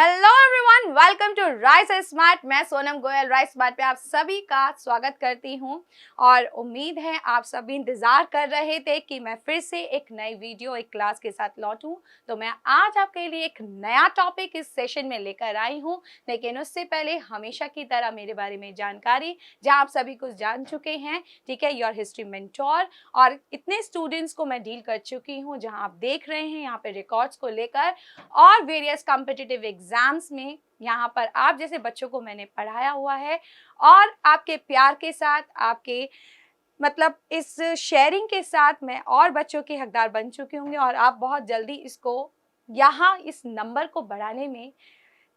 Hello everyone, welcome to Rice Smart. मैं Sonam Goyal rice smart पे आप सभी का स्वागत करती हूं और उम्मीद है आप सभी इंतज़ार कर रहे थे कि मैं फिर से एक नई वीडियो एक क्लास के साथ लौटूं। तो मैं आज आपके लिए एक नया टॉपिक इस सेशन में लेकर आई हूं, लेकिन उससे पहले हमेशा की तरह मेरे बारे में जानकारी जहां आप सभी कुछ जान चुके हैं, ठीक है, योर हिस्ट्री मेंटोर। और इतने स्टूडेंट्स को मैं डील कर चुकी हूँ जहाँ आप देख रहे हैं यहाँ पे रिकॉर्ड्स को लेकर और वेरियस कॉम्पिटिटिव एग्जाम्स में यहाँ पर आप जैसे बच्चों को मैंने पढ़ाया हुआ है और आपके प्यार के साथ, आपके मतलब इस शेयरिंग के साथ मैं और बच्चों के हकदार बन चुके होंगे और आप बहुत जल्दी इसको यहाँ इस नंबर को बढ़ाने में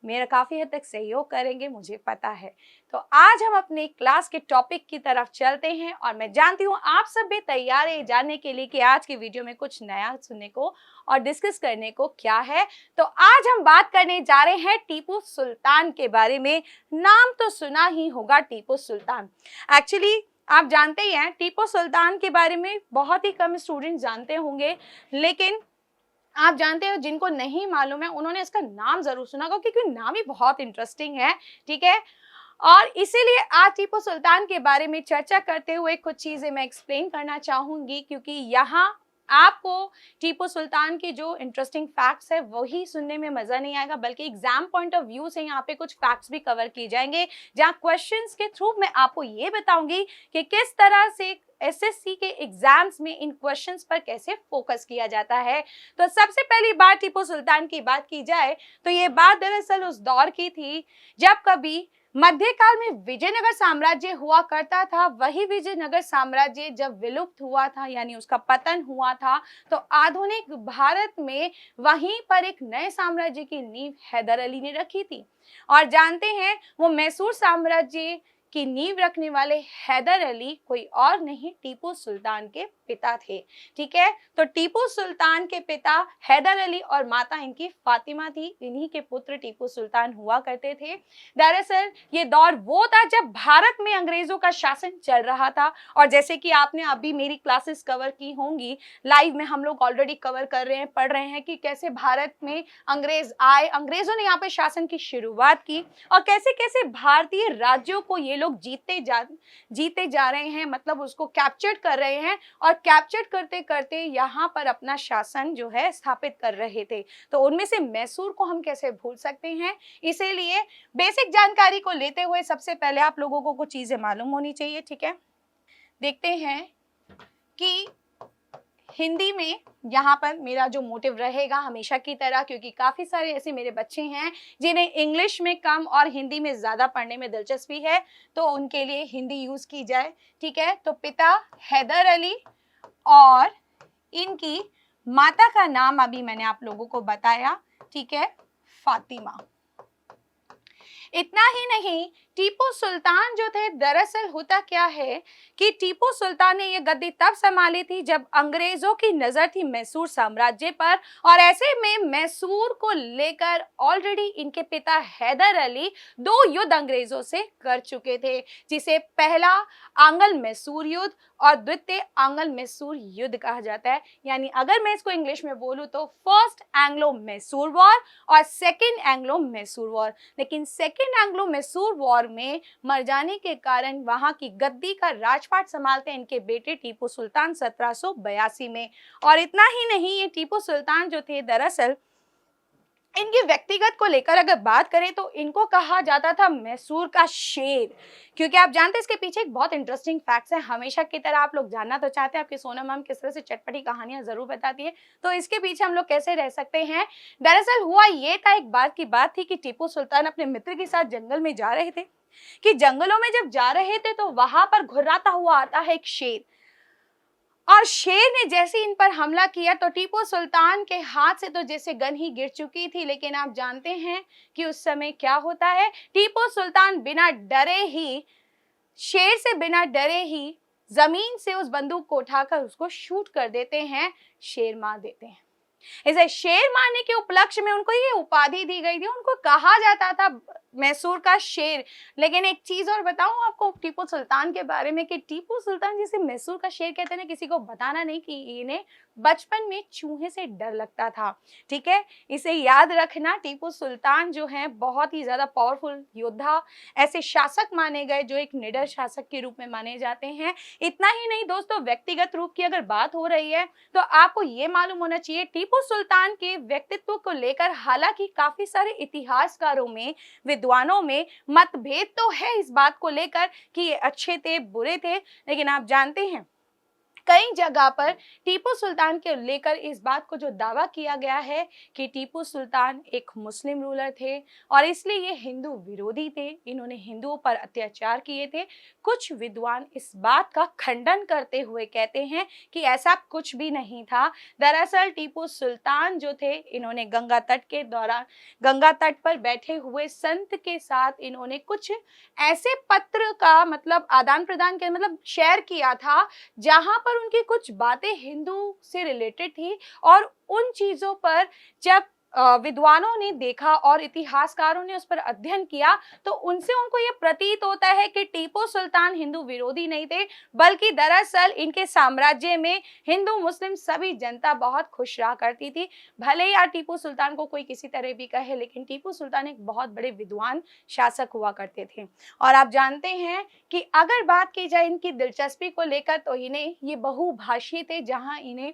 मेरा काफ़ी हद तक सहयोग करेंगे, मुझे पता है। तो आज हम अपने क्लास के टॉपिक की तरफ चलते हैं और मैं जानती हूँ आप सब भी तैयार है जानने के लिए कि आज की वीडियो में कुछ नया सुनने को और डिस्कस करने को क्या है। तो आज हम बात करने जा रहे हैं टीपू सुल्तान के बारे में। नाम तो सुना ही होगा टीपू सुल्तान। एक्चुअली आप जानते ही हैं टीपू सुल्तान के बारे में बहुत ही कम स्टूडेंट जानते होंगे, लेकिन आप जानते हो जिनको नहीं मालूम है उन्होंने इसका नाम जरूर सुना होगा क्योंकि नाम ही बहुत इंटरेस्टिंग है, ठीक है। और इसीलिए आज टीपू सुल्तान के बारे में चर्चा करते हुए कुछ चीजें मैं एक्सप्लेन करना चाहूंगी, क्योंकि यहाँ आपको टीपू सुल्तान के जो इंटरेस्टिंग फैक्ट्स है वही सुनने में मजा नहीं आएगा, बल्कि एग्जाम पॉइंट ऑफ व्यू से यहाँ पे कुछ फैक्ट्स भी कवर किए जाएंगे, जहाँ क्वेश्चंस के थ्रू मैं आपको ये बताऊंगी कि किस तरह से एसएससी के एग्जाम्स में इन क्वेश्चंस पर कैसे फोकस किया जाता है। तो सबसे पहली बात टीपू सुल्तान की बात की जाए तो ये बात दरअसल उस दौर की थी जब कभी मध्यकाल में विजयनगर साम्राज्य हुआ करता था। वही विजयनगर साम्राज्य जब विलुप्त हुआ था, यानी उसका पतन हुआ था, तो आधुनिक भारत में वहीं पर एक नए साम्राज्य की नींव हैदर अली ने रखी थी। और जानते हैं वो मैसूर साम्राज्य की नींव रखने वाले हैदर अली कोई और नहीं टीपू सुल्तान के पिता थे, ठीक है। तो टीपू सुल्तान के पिता हैदर अली और माता इनकी फातिमा थी। इन्हीं के पुत्र टीपू सुल्तान हुआ करते थे। दरअसल ये दौर वो था जब भारत में अंग्रेजों का शासन चल रहा था, और जैसे कि आपने अभी मेरी क्लासेस कवर की होंगी, लाइव में हम लोग ऑलरेडी कवर कर रहे हैं, पढ़ रहे हैं कि कैसे भारत में अंग्रेज आए, अंग्रेजों ने यहाँ पे शासन की शुरुआत की और कैसे कैसे भारतीय राज्यों को ये लोग जीते जा रहे हैं, मतलब उसको कैप्चर कर रहे हैं और कैप्चर करते करते यहाँ पर अपना शासन जो है स्थापित कर रहे थे। तो उनमें से मैसूर को हम कैसे भूल सकते हैं। इसीलिए बेसिक जानकारी को लेते हुए सबसे पहले आप लोगों को कुछ चीजें मालूम होनी चाहिए, ठीक है। देखते हैं कि हिंदी में यहाँ पर मेरा जो मोटिव रहेगा हमेशा की तरह, क्योंकि काफ़ी सारे ऐसे मेरे बच्चे हैं जिन्हें इंग्लिश में कम और हिंदी में ज़्यादा पढ़ने में दिलचस्पी है, तो उनके लिए हिंदी यूज़ की जाए, ठीक है। तो पिता हैदर अली और इनकी माता का नाम अभी मैंने आप लोगों को बताया, ठीक है, फातिमा। इतना ही नहीं, टीपू सुल्तान जो थे, दरअसल होता क्या है कि टीपू सुल्तान ने ये गद्दी तब संभाली थी जब अंग्रेजों की नजर थी मैसूर साम्राज्य पर, और ऐसे में मैसूर को लेकर ऑलरेडी इनके पिता हैदर अली 2 युद्ध अंग्रेजों से कर चुके थे, जिसे पहला आंग्ल मैसूर युद्ध और द्वितीय आंग्ल मैसूर युद्ध कहा जाता है। यानी अगर मैं इसको इंग्लिश में बोलूं तो फर्स्ट एंग्लो मैसूर वॉर और सेकेंड एंग्लो मैसूर वॉर। लेकिन सेकेंड एंग्लो मैसूर वॉर में मर जाने के कारण वहां की गद्दी का राजपाट संभालते इनके बेटे टीपू सुल्तान 1782 में। और इतना ही नहीं, ये टीपू सुल्तान जो थे, दरअसल इनके व्यक्तिगत को लेकर अगर बात करें तो इनको कहा जाता था मैसूर का शेर, क्योंकि आप जानते हैं इसके पीछे एक बहुत इंटरेस्टिंग फैक्ट्स है। हमेशा की तरह आप लोग जानना तो चाहते हैं आपकी सोनम मैम किस तरह से चटपटी कहानियां जरूर बताती है, तो इसके पीछे हम लोग कैसे रह सकते हैं। दरअसल हुआ ये था, एक बार की बात थी कि टीपू सुल्तान अपने मित्र के साथ जंगल में जा रहे थे, कि जंगलों में जब जा रहे थे तो वहां पर घुर्राता हुआ आता है एक शेर, और शेर ने जैसे इन पर हमला किया तो टीपू सुल्तान के हाथ से तो जैसे गन ही गिर चुकी थी। लेकिन आप जानते हैं कि उस समय क्या होता है, टीपू सुल्तान बिना डरे ही, शेर से बिना डरे ही जमीन से उस बंदूक को उठाकर उसको शूट कर देते हैं, शेर मार देते हैं। इसे शेर मारने के उपलक्ष्य में उनको ये उपाधि दी गई थी। उनको कहा जाता था मैसूर का शेर। लेकिन एक चीज और बताऊं आपको टीपू सुल्तान के बारे में कि टीपू सुल्तान जिसे मैसूर का शेर कहते हैं ना, किसी को बताना नहीं कि इन्हें बचपन में चूहे से डर लगता था। ठीक है, इसे याद रखना। टीपू सुल्तान जो है बहुत ही ज्यादा पावरफुल योद्धा, ऐसे शासक माने गए जो एक निडर शासक के रूप में माने जाते हैं। इतना ही नहीं दोस्तों, व्यक्तिगत रूप की अगर बात हो रही है तो आपको ये मालूम होना चाहिए टीपू सुल्तान के व्यक्तित्व को लेकर हालांकि काफी सारे इतिहासकारों में, विद्वानों में मतभेद तो है इस बात को लेकर कि ये अच्छे थे बुरे थे, लेकिन आप जानते हैं कई जगह पर टीपू सुल्तान के लेकर इस बात को जो दावा किया गया है कि टीपू सुल्तान एक मुस्लिम रूलर थे और इसलिए ये हिंदू विरोधी थे, इन्होंने हिंदुओं पर अत्याचार किए थे। कुछ विद्वान इस बात का खंडन करते हुए कहते हैं कि ऐसा कुछ भी नहीं था। दरअसल टीपू सुल्तान जो थे, इन्होंने गंगा तट के दौरान गंगा तट पर बैठे हुए संत के साथ इन्होंने कुछ ऐसे पत्र का मतलब आदान प्रदान किया, मतलब शेयर किया था, जहां पर उनकी कुछ बातें हिंदू से रिलेटेड थी। और उन चीजों पर जब विद्वानों ने देखा और इतिहासकारों ने उस पर अध्ययन किया तो उनसे उनको ये प्रतीत होता है कि टीपू सुल्तान हिंदू विरोधी नहीं थे, बल्कि दरअसल इनके साम्राज्य में हिंदू मुस्लिम सभी जनता बहुत खुश रहा करती थी। भले ही यार टीपू सुल्तान को कोई किसी तरह भी कहे, लेकिन टीपू सुल्तान एक बहुत बड़े विद्वान शासक हुआ करते थे। और आप जानते हैं कि अगर बात की जाए इनकी दिलचस्पी को लेकर तो इन्हें ये बहुभाषी थे, जहां इन्हें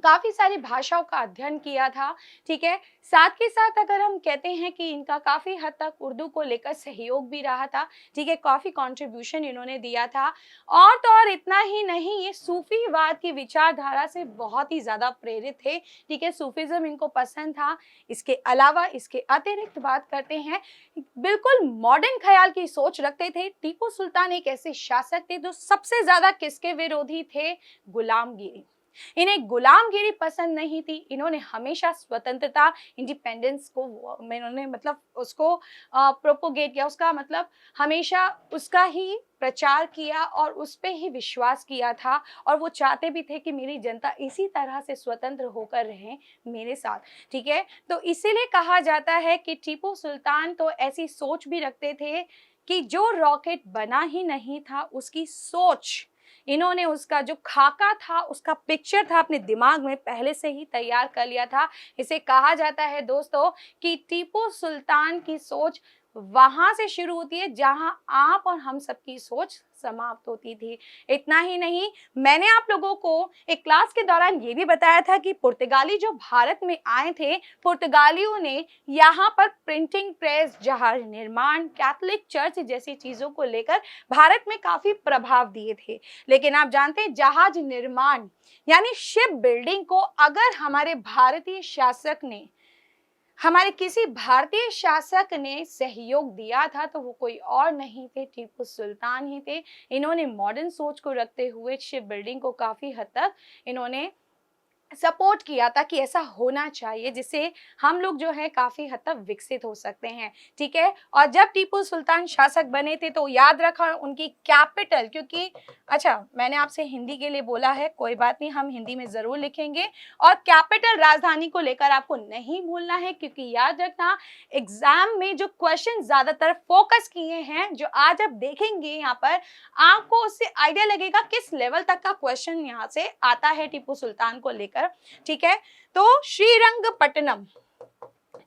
काफी सारी भाषाओं का अध्ययन किया था। ठीक है, साथ के साथ अगर हम कहते हैं कि इनका काफी हद तक उर्दू को लेकर सहयोग भी रहा था। ठीक है, काफी कंट्रीब्यूशन इन्होंने दिया था। और तो और इतना ही नहीं, ये सूफीवाद की विचारधारा से बहुत ही ज्यादा प्रेरित थे। ठीक है, सूफीज्म इनको पसंद था। इसके अलावा इसके अतिरिक्त बात करते हैं, बिल्कुल मॉडर्न ख्याल की सोच रखते थे। टीपू सुल्तान एक ऐसे शासक थे जो सबसे ज्यादा किसके विरोधी थे? गुलामगिरी। इन्हें गुलामगिरी पसंद नहीं थी। इन्होंने हमेशा स्वतंत्रता, इंडिपेंडेंस को इन्होंने मतलब उसको प्रोपोगेट किया, उसका मतलब हमेशा उसका ही प्रचार किया और उस पे ही विश्वास किया था। और वो चाहते भी थे कि मेरी जनता इसी तरह से स्वतंत्र होकर रहे मेरे साथ। ठीक है, तो इसीलिए कहा जाता है कि टीपू सुल्तान तो ऐसी सोच भी रखते थे कि जो रॉकेट बना ही नहीं था उसकी सोच, इन्होंने उसका जो खाका था, उसका पिक्चर था, अपने दिमाग में पहले से ही तैयार कर लिया था। इसे कहा जाता है दोस्तों कि टीपू सुल्तान की सोच वहां से शुरू होती है जहां आप और हम सबकी सोच समाप्त होती थी। इतना ही नहीं, मैंने आप लोगों को एक क्लास के दौरान ये भी बताया था कि पुर्तगाली जो भारत में आए थे, पुर्तगालियों ने यहाँ पर प्रिंटिंग प्रेस, जहाज निर्माण, कैथोलिक चर्च जैसी चीजों को लेकर भारत में काफी प्रभाव दिए थे। लेकिन आप जानते हैं जहाज निर्माण यानी शिप बिल्डिंग को अगर हमारे किसी भारतीय शासक ने सहयोग दिया था तो वो कोई और नहीं थे, टीपू सुल्तान ही थे। इन्होंने मॉडर्न सोच को रखते हुए शिप बिल्डिंग को काफी हद तक इन्होंने सपोर्ट किया था कि ऐसा होना चाहिए, जिससे हम लोग जो है काफी हद तक विकसित हो सकते हैं। ठीक है, और जब टीपू सुल्तान शासक बने थे तो याद रखा उनकी कैपिटल, क्योंकि अच्छा मैंने आपसे हिंदी के लिए बोला है, कोई बात नहीं, हम हिंदी में जरूर लिखेंगे। और कैपिटल राजधानी को लेकर आपको नहीं भूलना है, क्योंकि याद रखना एग्जाम में जो क्वेश्चन ज्यादातर फोकस किए हैं, जो आज आप देखेंगे यहाँ पर, आपको उससे आइडिया लगेगा किस लेवल तक का क्वेश्चन यहाँ से आता है टीपू सुल्तान को लेकर। ठीक है, तो श्रीरंगपट्टनम,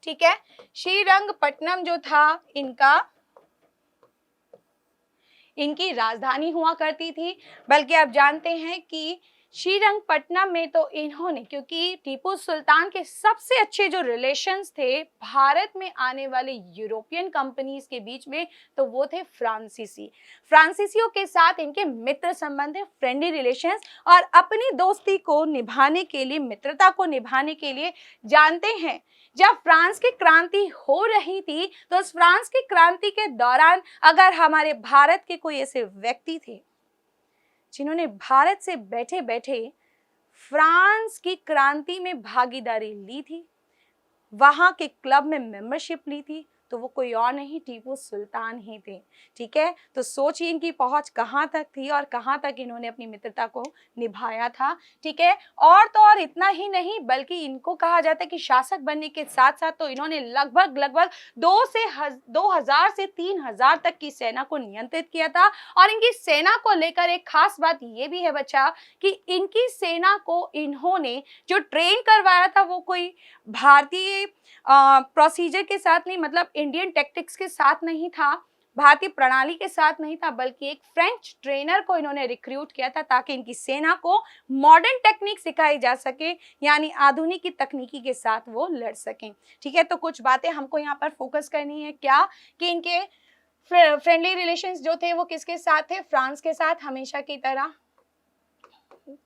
ठीक है, श्रीरंगपट्टनम जो था इनकी राजधानी हुआ करती थी। बल्कि आप जानते हैं कि श्रीरंगपट्टनम में तो इन्होंने, क्योंकि टीपू सुल्तान के सबसे अच्छे जो रिलेशंस थे भारत में आने वाले यूरोपियन कंपनीज के बीच में, तो वो थे फ्रांसीसियों के साथ इनके मित्र संबंध है, फ्रेंडली रिलेशंस। और अपनी दोस्ती को निभाने के लिए, मित्रता को निभाने के लिए, जानते हैं जब फ्रांस की क्रांति हो रही थी तो उस फ्रांस की क्रांति के दौरान अगर हमारे भारत के कोई ऐसे व्यक्ति थे जिन्होंने भारत से बैठे बैठे फ्रांस की क्रांति में भागीदारी ली थी, वहां के क्लब में मेंबरशिप ली थी, तो वो कोई और नहीं टीपू सुल्तान ही थे। ठीक है, तो सोचिए इनकी पहुंच कहाँ तक थी और कहाँ तक इन्होंने अपनी मित्रता को निभाया था। ठीक है, और तो और इतना ही नहीं बल्कि इनको कहा जाता है कि शासक बनने के साथ साथ तो इन्होंने लगभग 2000 से 3000 तक की सेना को नियंत्रित किया था। और इनकी सेना को लेकर एक खास बात ये भी है बच्चा कि इनकी सेना को इन्होंने जो ट्रेन करवाया था वो कोई भारतीय प्रोसीजर के साथ नहीं, मतलब इंडियन टैक्टिक्स के साथ नहीं था, भारतीय प्रणाली के साथ नहीं था, बल्कि एक फ्रेंच ट्रेनर को इन्होंने रिक्रूट किया था ताकि इनकी सेना को मॉडर्न टेक्निक सिखाई जा सके, यानी आधुनिक की तकनीकी के साथ वो लड़ सकें। ठीक है, तो कुछ बातें हमको यहाँ पर फोकस करनी है क्या कि इनके फ्रेंडली रिलेशंस जो थे वो किसके साथ थे, फ्रांस के साथ हमेशा की तरह।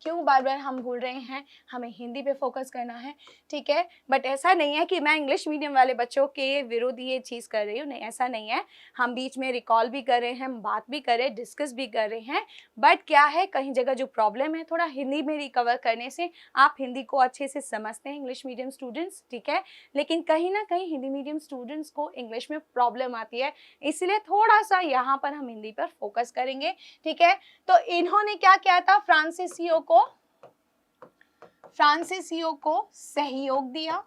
क्यों बार बार हम भूल रहे हैं, हमें हिंदी पे फोकस करना है। ठीक है, बट ऐसा नहीं है कि मैं इंग्लिश मीडियम वाले बच्चों के विरोध ये चीज़ कर रही हूँ, नहीं ऐसा नहीं है। हम बीच में रिकॉल भी कर रहे हैं, हम बात भी कर रहे हैं, डिस्कस भी कर रहे हैं, बट क्या है कहीं जगह जो प्रॉब्लम है थोड़ा हिंदी में रिकवर करने से आप हिंदी को अच्छे से समझते हैं इंग्लिश मीडियम स्टूडेंट्स। ठीक है, लेकिन कहीं ना कहीं हिंदी मीडियम स्टूडेंट्स को इंग्लिश में प्रॉब्लम आती है, इसलिए थोड़ा सा यहाँ पर हम हिंदी पर फोकस करेंगे। ठीक है, तो इन्होंने क्या किया था, फ्रांसीसियों को सहयोग दिया।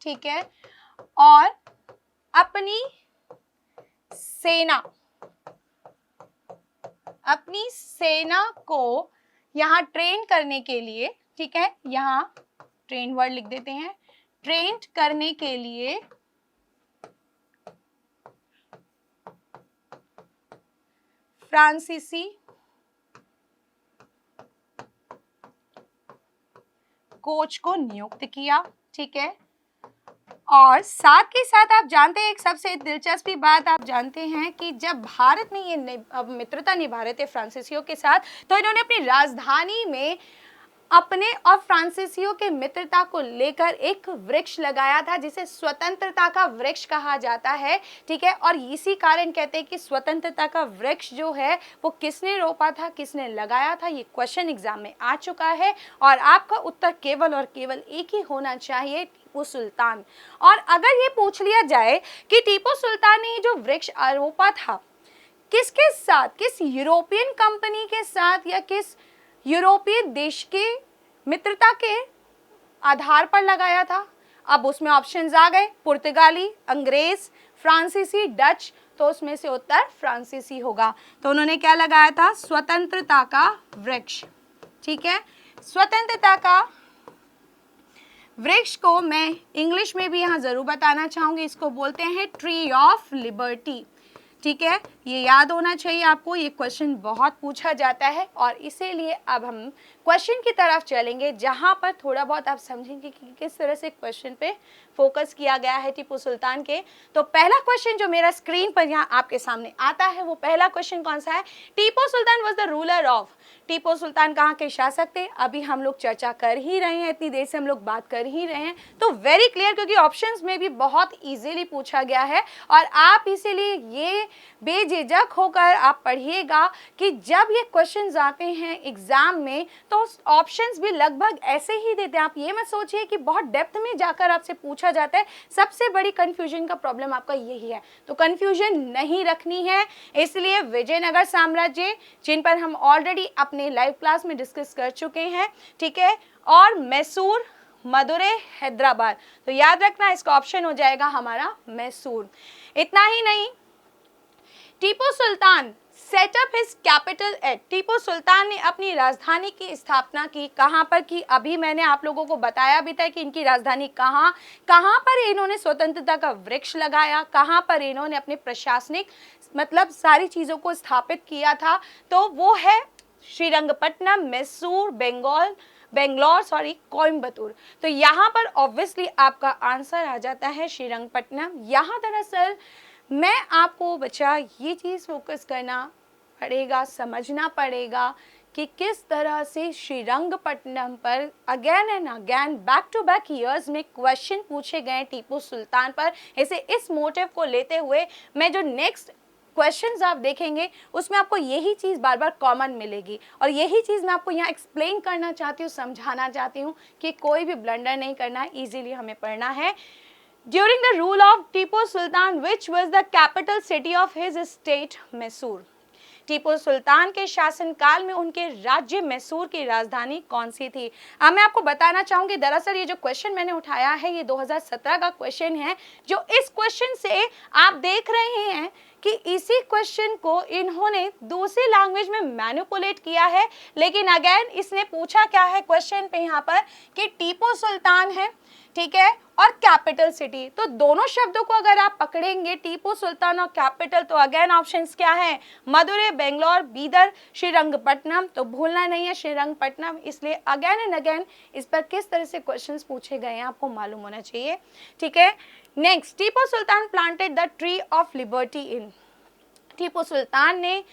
ठीक है, और अपनी सेना को यहाँ ट्रेन करने के लिए, ठीक है, यहाँ ट्रेन वर्ड लिख देते हैं, ट्रेन करने के लिए फ्रांसीसी कोच को नियुक्त किया। ठीक है, और साथ के साथ आप जानते हैं एक सबसे दिलचस्प बात आप जानते हैं कि जब भारत में ये मित्रता निभा रहे थे फ्रांसीसियों के साथ, तो इन्होंने अपनी राजधानी में अपने और फ्रांसीसियों के मित्रता को लेकर एक वृक्ष लगाया था जिसे स्वतंत्रता का वृक्ष कहा जाता है। ठीक है, और इसी कारण कहते हैं कि स्वतंत्रता का वृक्ष जो है वो किसने रोपा था, किसने लगाया था, ये क्वेश्चन एग्जाम में आ चुका है और आपका उत्तर केवल और केवल एक ही होना चाहिए, टीपू सुल्तान। और अगर ये पूछ लिया जाए कि टीपू सुल्तान ने जो वृक्ष रोपा था किसके साथ, किस यूरोपियन कंपनी के साथ या किस यूरोपीय देश के मित्रता के आधार पर लगाया था, अब उसमें ऑप्शंस आ गए, पुर्तगाली, अंग्रेज, फ्रांसीसी, डच, तो उसमें से उत्तर फ्रांसीसी होगा। तो उन्होंने क्या लगाया था, स्वतंत्रता का वृक्ष। ठीक है, स्वतंत्रता का वृक्ष को मैं इंग्लिश में भी यहाँ जरूर बताना चाहूंगी, इसको बोलते हैं ट्री ऑफ लिबर्टी। ठीक है, ये याद होना चाहिए आपको, ये क्वेश्चन बहुत पूछा जाता है और इसीलिए अब हम क्वेश्चन की तरफ चलेंगे जहां पर थोड़ा बहुत आप समझेंगे कि किस तरह से क्वेश्चन पे फोकस किया गया है टीपू सुल्तान के। तो पहला क्वेश्चन जो मेरा स्क्रीन पर यहाँ आपके सामने आता है वो पहला क्वेश्चन कौन सा है, Tipu Sultan was the ruler of, Tipu Sultan कहाँ के शासक थे, अभी हम लोग चर्चा कर ही रहे हैं, इतनी देर से हम लोग बात कर ही रहे हैं, तो वेरी क्लियर, क्योंकि ऑप्शंस में भी बहुत इजीली पूछा गया है और आप इसीलिए ये बेझिझक होकर आप पढ़िएगा कि जब ये क्वेश्चंस आते हैं एग्जाम में तो ऑप्शंस भी लगभग ऐसे ही देते हैं। आप ये मत सोचिए कि बहुत डेप्थ में जाकर आपसे पूछा जाता है, सबसे बड़ी कंफ्यूजन का प्रॉब्लम आपका यही है, तो कंफ्यूजन नहीं रखनी है। इसलिए विजयनगर साम्राज्य, जिन पर हम ऑलरेडी अपने लाइव क्लास में डिस्कस कर चुके हैं, ठीक है, और मैसूर, मदुरै, हैदराबाद, तो याद रखना इसका ऑप्शन हो जाएगा हमारा मैसूर। इतना ही नहीं, Tipu Sultan set up his capital at, Tipu Sultan ने अपनी राजधानी की स्थापना की कहाँ पर की, अभी मैंने आप लोगों को बताया भी था कि इनकी राजधानी कहाँ पर इन्होंने स्वतंत्रता का वृक्ष लगाया, कहाँ पर इन्होंने अपने प्रशासनिक मतलब सारी चीज़ों को स्थापित किया था, तो वो है श्रीरंगपट्टनम, मैसूर, बेंगलोर, कोयम्बतूर। तो यहाँ पर ऑब्वियसली आपका आंसर आ जाता है श्रीरंगपट्टनम। यहाँ दरअसल मैं आपको बच्चा ये चीज़ फोकस करना पड़ेगा, समझना पड़ेगा कि किस तरह से श्रीरंगपट्टनम पर again and again back to back years में क्वेश्चन पूछे गए टीपू सुल्तान पर। ऐसे इस मोटिव को लेते हुए मैं जो नेक्स्ट क्वेश्चंस आप देखेंगे उसमें आपको यही चीज़ बार बार कॉमन मिलेगी और यही चीज़ मैं आपको यहाँ एक्सप्लेन करना चाहती हूँ, समझाना चाहती हूँ कि कोई भी ब्लंडर नहीं करना है, ईजिली हमें पढ़ना है। During the rule of Tipu Sultan which was the capital city of his state Mysore. Tipu Sultan के शासनकाल में उनके राज्य मैसूर की राजधानी कौन सी थी। अब मैं आपको बताना चाहूंगी, दरअसल ये जो क्वेश्चन मैंने उठाया है ये 2017 का क्वेश्चन है। जो इस क्वेश्चन से आप देख रहे हैं कि इसी क्वेश्चन को इन्होंने दूसरी लैंग्वेज में मैनिपुलेट किया है, लेकिन अगेन इसने पूछा क्या है क्वेश्चन पे यहाँ पर कि टीपू सुल्तान है, ठीक है, और कैपिटल सिटी। तो दोनों शब्दों को अगर आप पकड़ेंगे, टीपू सुल्तान और कैपिटल, तो अगेन ऑप्शंस क्या है, मदुरै, बेंगलोर, बीदर, श्रीरंगपट्टनम। तो भूलना नहीं है श्रीरंगपट्टनम। इसलिए अगेन एंड अगेन इस पर किस तरह से क्वेश्चंस पूछे गए हैं आपको मालूम होना चाहिए, ठीक है। Next, Tipu Sultan planted the tree of liberty in. Tipu Sultan ने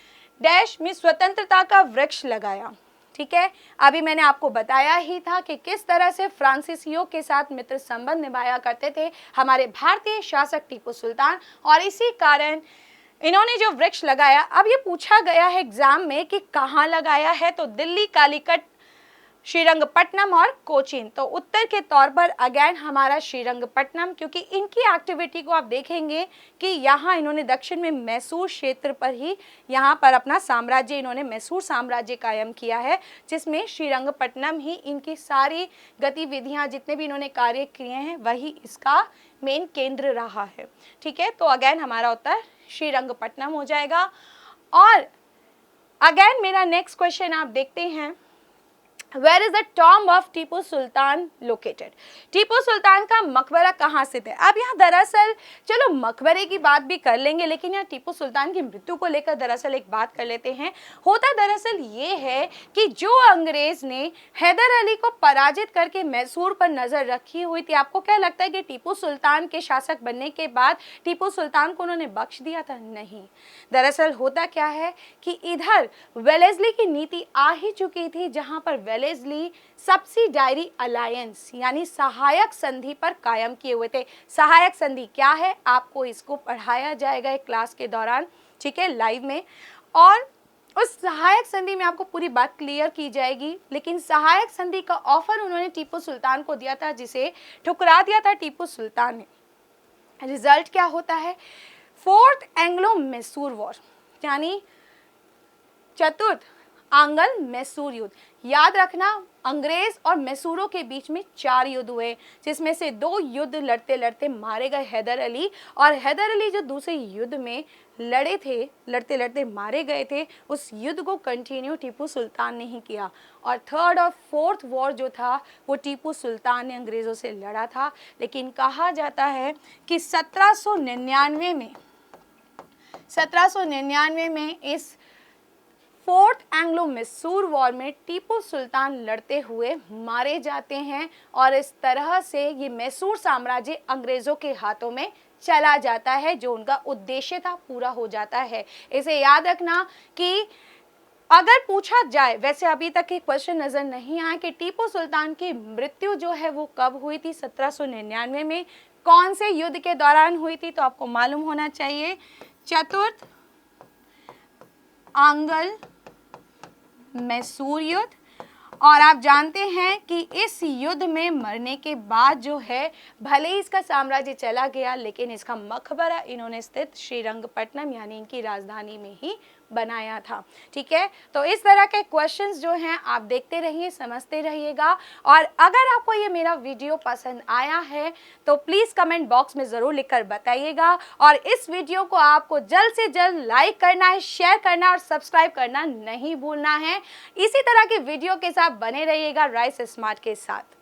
डैश में स्वतंत्रता का वृक्ष लगाया, ठीक है। अभी मैंने आपको बताया ही था कि किस तरह से फ्रांसीसियों के साथ मित्र संबंध निभाया करते थे हमारे भारतीय शासक टीपू सुल्तान, और इसी कारण इन्होंने जो वृक्ष लगाया। अब ये पूछा गया है एग्जाम में कि कहाँ लगाया है, तो दिल्ली, कालीकट, श्रीरंगपट्टनम और कोचीन। तो उत्तर के तौर पर अगेन हमारा श्रीरंगपट्टनम, क्योंकि इनकी एक्टिविटी को आप देखेंगे कि यहाँ इन्होंने दक्षिण में मैसूर क्षेत्र पर ही यहाँ पर अपना साम्राज्य, इन्होंने मैसूर साम्राज्य कायम किया है, जिसमें श्रीरंगपट्टनम ही इनकी सारी गतिविधियाँ, जितने भी इन्होंने कार्य किए हैं, वही इसका मेन केंद्र रहा है, ठीक है। तो अगेन हमारा उत्तर श्रीरंगपट्टनम हो जाएगा। और अगेन मेरा नेक्स्ट क्वेश्चन आप देखते हैं, Where is the tomb of Tipu Sultan located? Tipu Sultan का मकबरा कहाँ स्थित है। अब यहाँ दरअसल चलो मकबरे की बात भी कर लेंगे, लेकिन यहाँ टीपू सुल्तान की मृत्यु को लेकर दरअसल एक बात कर लेते हैं। होता दरअसल ये है कि जो अंग्रेज ने हैदर अली को पराजित करके मैसूर पर नजर रखी हुई थी, आपको क्या लगता है कि टीपू सुल्तान के शासक बनने के बाद टीपू सुल्तान को उन्होंने बख्श दिया था? नहीं। दरअसल होता क्या है कि इधर वेलेस्ली की नीति आ ही चुकी थी, जहां पर वेलेस्ली सब्सिडायरी अलायंस यानी सहायक संधि पर कायम किए हुए थे। सहायक संधि क्या है, आपको इसको पढ़ाया जाएगा एक क्लास के दौरान, ठीक है, लाइव में, और उस सहायक संधि में आपको पूरी बात क्लियर की जाएगी। लेकिन सहायक संधि का ऑफर उन्होंने टीपू सुल्तान को दिया था, जिसे ठुकरा दिया था टीपू सुल्तान ने। रिजल्ट क्या होता है, फोर्थ एंग्लो मैसूर वॉर यानी चतुर्थ आंग्ल मैसूर युद्ध। याद रखना, अंग्रेज और मैसूरों के बीच में 4 युद्ध हुए, जिसमें से 2 युद्ध लड़ते लड़ते मारे गए हैदर अली, और हैदर अली जो दूसरे युद्ध में लड़े थे, लड़ते लड़ते मारे गए थे, उस युद्ध को कंटिन्यू टीपू सुल्तान ने ही किया। और थर्ड और फोर्थ वॉर जो था वो टीपू सुल्तान ने अंग्रेज़ों से लड़ा था। लेकिन कहा जाता है कि 1799 में इस फोर्थ एंग्लो मैसूर वॉर में टीपू सुल्तान लड़ते हुए मारे जाते हैं, और इस तरह से ये मैसूर साम्राज्य अंग्रेज़ों के हाथों में चला जाता है। जो उनका उद्देश्य था पूरा हो जाता है। इसे याद रखना कि अगर पूछा जाए, वैसे अभी तक एक क्वेश्चन नजर नहीं आया कि टीपू सुल्तान की मृत्यु जो है वो कब हुई थी, 1799 में, कौन से युद्ध के दौरान हुई थी, तो आपको मालूम होना चाहिए चतुर्थ आंग्ल मैसूर युद्ध। और आप जानते हैं कि इस युद्ध में मरने के बाद जो है, भले ही इसका साम्राज्य चला गया, लेकिन इसका मकबरा इन्होंने स्थित श्रीरंगपट्टनम यानी इनकी राजधानी में ही बनाया था, ठीक है। तो इस तरह के क्वेश्चंस जो हैं आप देखते रहिए, समझते रहिएगा। और अगर आपको ये मेरा वीडियो पसंद आया है तो प्लीज़ कमेंट बॉक्स में ज़रूर लिखकर बताइएगा, और इस वीडियो को आपको जल्द से जल्द लाइक करना है, शेयर करना और सब्सक्राइब करना नहीं भूलना है। इसी तरह की वीडियो के साथ बने रहिएगा राइस स्मार्ट के साथ।